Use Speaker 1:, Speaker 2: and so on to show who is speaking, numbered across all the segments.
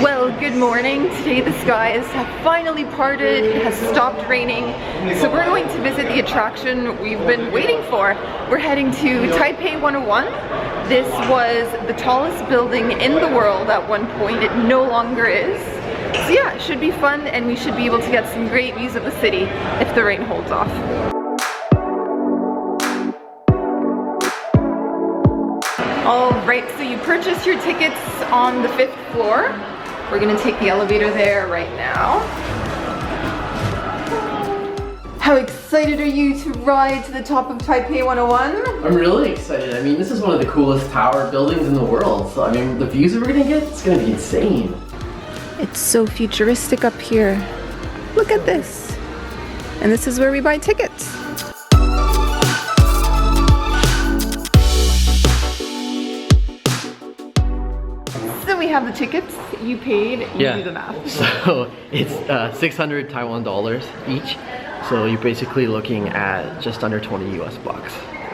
Speaker 1: Well, good morning. Today the skies have finally parted. It has stopped raining. So we're going to visit the attraction we've been waiting for. We're heading to Taipei 101. This was the tallest building in the world at one point. It no longer is. So yeah, it should be fun and we should be able to get some great views of the city if the rain holds off. Alright, so you purchase your tickets on the 5th floor. We're gonna take the elevator there right now. How excited are you to ride to the top of Taipei 101?
Speaker 2: I'm really excited. I mean, this is one of the coolest tower buildings in the world. So I mean, the views that we're gonna get, it's gonna be insane.
Speaker 1: It's so futuristic up here. Look at this. And this is where we buy tickets. So we have the tickets, you paid, you do the math.
Speaker 2: So it's 600 Taiwan dollars each. So you're basically looking at just under 20 US bucks,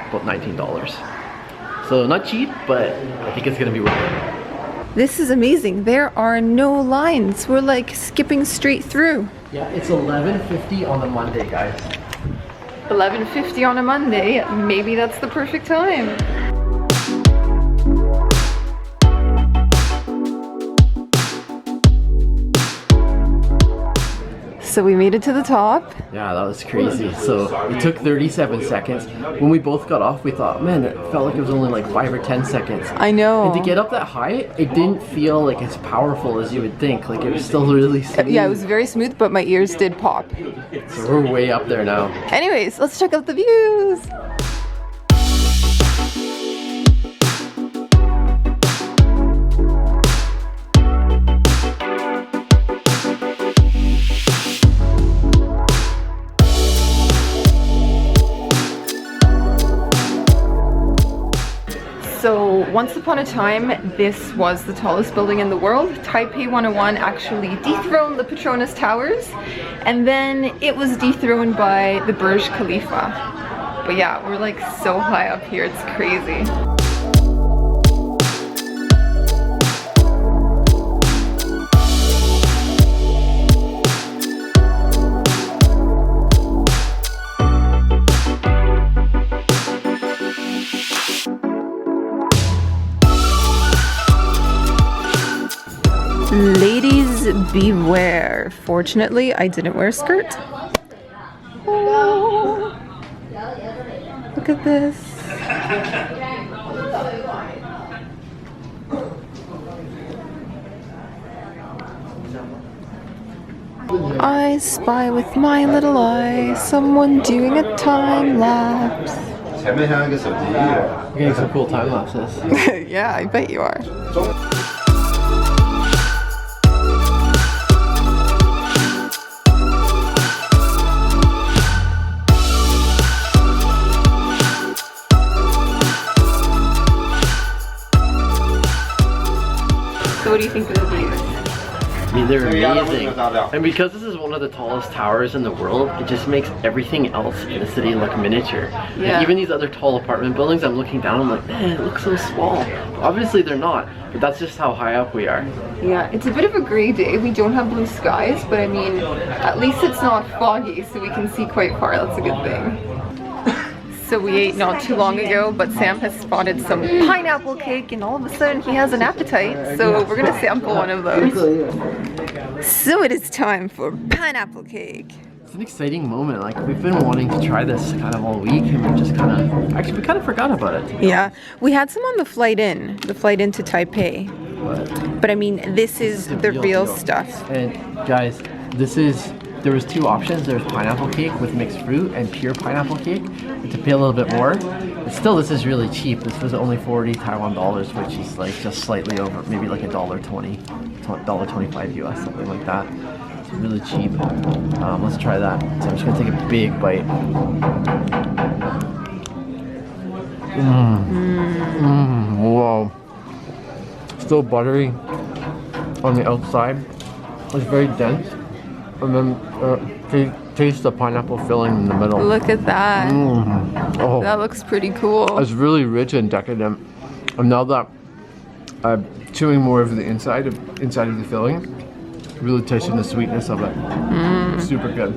Speaker 2: about $19. So not cheap, but I think it's gonna be worth it.
Speaker 1: This is amazing. There are no lines. We're like skipping straight through.
Speaker 2: Yeah, it's 11:50 on a Monday, guys.
Speaker 1: 11:50 on a Monday. Maybe that's the perfect time. So we made it to the top.
Speaker 2: Yeah, that was crazy. So it took 37 seconds. When we both got off, we thought, man, it felt like it was only like 5 or 10 sequends.
Speaker 1: I know.
Speaker 2: And to get up that high, it didn't feel like as powerful as you would think. Like it was still really smooth.
Speaker 1: Yeah, it was very smooth, but my ears did pop.
Speaker 2: So we're way up there now.
Speaker 1: Anyways, let's check out the views. So once upon a time, this was the tallest building in the world. Taipei 101 actually dethroned the Petronas Towers, and then it was dethroned by the Burj Khalifa. But yeah, we're like so high up here, it's crazy. Ladies beware. Fortunately, I didn't wear a skirt. Oh, look at this. I spy with my little eye someone doing a time lapse.
Speaker 2: You're getting some cool time lapses.
Speaker 1: Yeah, I bet you are. So what do you think of the views?
Speaker 2: I mean, they're amazing. And because this is one of the tallest towers in the world, it just makes everything else in the city look miniature.
Speaker 1: Yeah.
Speaker 2: Like even these other tall apartment buildings, I'm looking down, I'm like, man, it looks so small. Obviously they're not, but that's just how high up we are.
Speaker 1: Yeah, it's a bit of a gray day. We don't have blue skies, but I mean, at least it's not foggy, so we can see quite far. That's a good thing. So we ate not too long ago, but Sam has spotted some pineapple cake and all of a sudden he has an appetite. So we're gonna sample one of those. So it is time for pineapple cake.
Speaker 2: It's an exciting moment. Like we've been wanting to try this kind of all week and we just kind of, actually we kind of forgot about it.
Speaker 1: Yeah, we had some on the flight into Taipei. But I mean, this is the real stuff.
Speaker 2: And guys, there was two options. There was pineapple cake with mixed fruit and pure pineapple cake. To pay a little bit more, but still this is really cheap. This was only 40 Taiwan dollars, which is like just slightly over, maybe like $1.20, $1.25 US, something like that. It's really cheap. Let's try that. So I'm just gonna take a big bite. Whoa. Still buttery on the outside. It's very dense. And then taste the pineapple filling in the middle.
Speaker 1: Look at that.
Speaker 2: Oh,
Speaker 1: that looks pretty cool.
Speaker 2: It's really rich and decadent. And now that chewing more of the inside of the filling. Really tasting the sweetness of it. Super good.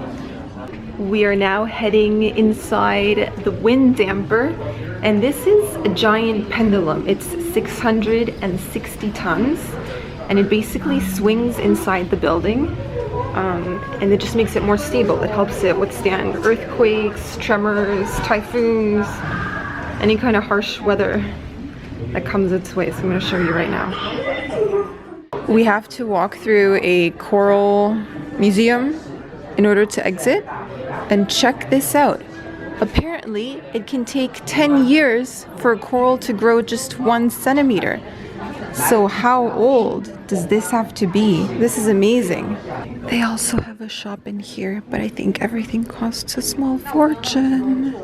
Speaker 1: We are now heading inside the wind damper, and this is a giant pendulum. It's 660 tons, and it basically swings inside the building, and it just makes it more stable. It helps it withstand earthquakes, tremors, typhoons, any kind of harsh weather that comes its way. So I'm going to show you right now. We have to walk through a coral museum in order to exit. And check this out. Apparently, it can take 10 years for a coral to grow just 1 centimeter. So how old does this have to be? This is amazing. They also have a shop in here, but I think everything costs a small fortune.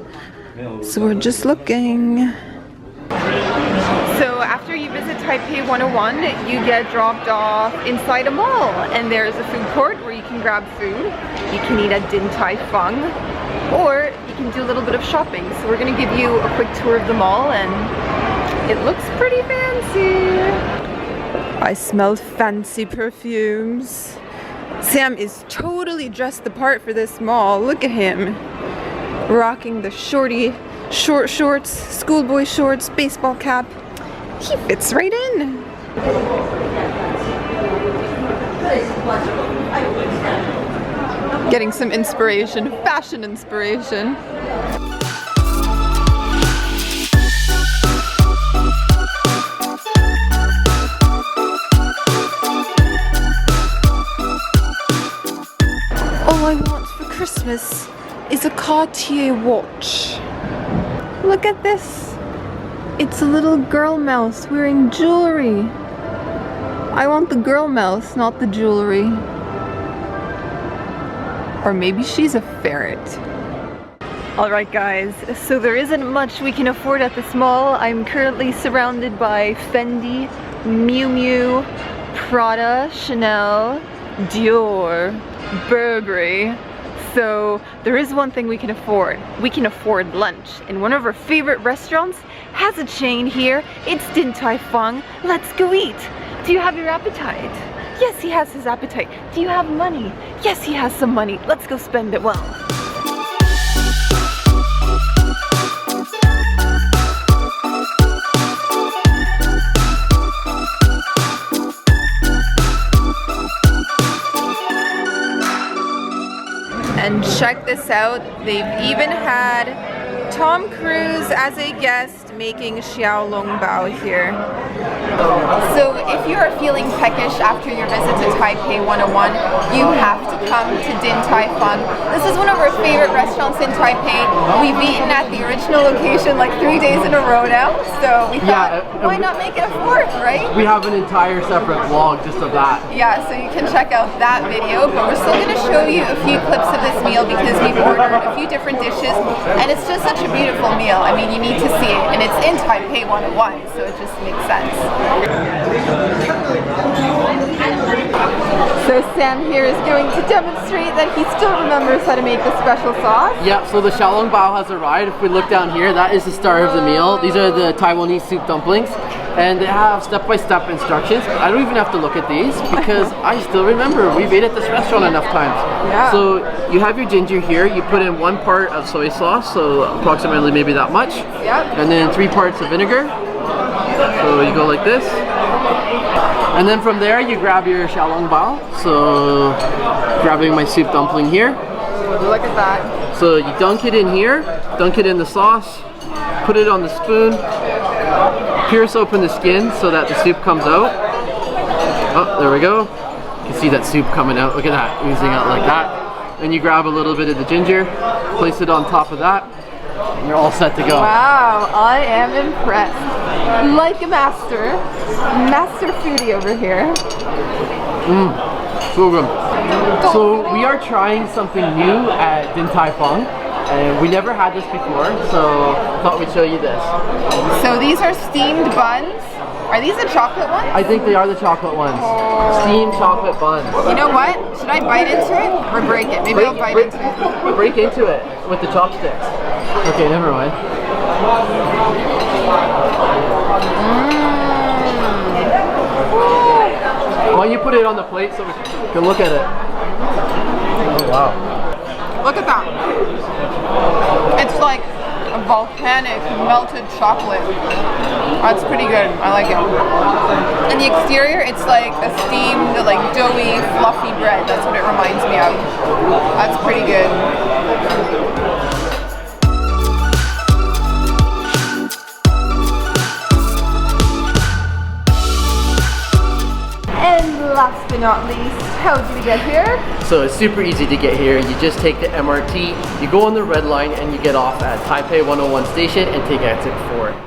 Speaker 1: So we're just looking. So after you visit Taipei 101, you get dropped off inside a mall, and there's a food court where you can grab food. You can eat at Din Tai Fung, or you can do a little bit of shopping. So we're gonna give you a quick tour of the mall, and it looks pretty fancy. I smell fancy perfumes. Sam is totally dressed the part for this mall. Look at him, rocking the short shorts, schoolboy shorts, baseball cap. He fits right in. Getting some inspiration, fashion inspiration. All I want for Christmas is a Cartier watch. Look at this. It's a little girl mouse wearing jewelry. I want the girl mouse, not the jewelry. Or maybe she's a ferret. Alright guys, so there isn't much we can afford at this mall. I'm currently surrounded by Fendi, Miu Miu, Prada, Chanel, Dior, Burberry. So there is one thing we can afford. We can afford lunch. And one of our favorite restaurants has a chain here. It's Din Tai Fung. Let's go eat. Do you have your appetite? Yes, he has his appetite. Do you have money? Yes, he has some money. Let's go spend it well. And check this out, they've even had Tom Cruise as a guest making Xiaolongbao here. So if you are feeling peckish after your visit to Taipei 101, you have to come to Din Tai Fung. This is one of our favorite restaurants in Taipei. We've eaten at the original location like 3 days in a row now, so we thought, why not make it a fourth, right?
Speaker 2: We have an entire separate vlog just of that.
Speaker 1: Yeah, so you can check out that video, but we're still going to show you a few clips of this meal because we've ordered a few different dishes, and it's just such a beautiful meal. I mean, you need to see it, and it's in Taipei 101, so it just makes sense. So Sam here is going to demonstrate that he still remembers how to make the special sauce.
Speaker 2: Yeah, so the Xiaolongbao has arrived. If we look down here, that is the start of the meal. These are the Taiwanese soup dumplings, and they have step-by-step instructions. I don't even have to look at these because I still remember. We've ate at this restaurant enough times.
Speaker 1: Yeah.
Speaker 2: So you have your ginger here. You put in 1 part of soy sauce, so approximately maybe that much.
Speaker 1: Yep.
Speaker 2: And then 3 parts of vinegar. So you go like this. And then from there you grab your Xiaolongbao. So grabbing my soup dumpling here.
Speaker 1: Look at that.
Speaker 2: So you dunk it in here, dunk it in the sauce, put it on the spoon, pierce open the skin so that the soup comes out. Oh, there we go. You can see that soup coming out. Look at that, oozing out like that. And you grab a little bit of the ginger, place it on top of that, and you're all set to go.
Speaker 1: Wow, I am impressed. Like a master foodie over here.
Speaker 2: So good. So we are trying something new at Din Tai Fung, and we never had this before, so thought we'd show you this.
Speaker 1: So these are steamed buns. Are these the chocolate ones?
Speaker 2: I think they are the chocolate ones. Steamed chocolate buns.
Speaker 1: You know what? Should I bite into it or break it? Maybe I'll bite into it.
Speaker 2: Break into it with the chopsticks. Okay, never mind. Why don't you put it on the plate so we can look at it? Oh wow.
Speaker 1: Look at that. It's like a volcanic melted chocolate. That's pretty good. I like it. And the exterior, it's like a steamed, like doughy, fluffy bread. That's what it reminds me of. That's pretty good. And last but not least, how did we get here?
Speaker 2: So it's super easy to get here. You just take the MRT, you go on the red line, and you get off at Taipei 101 station and take exit 4.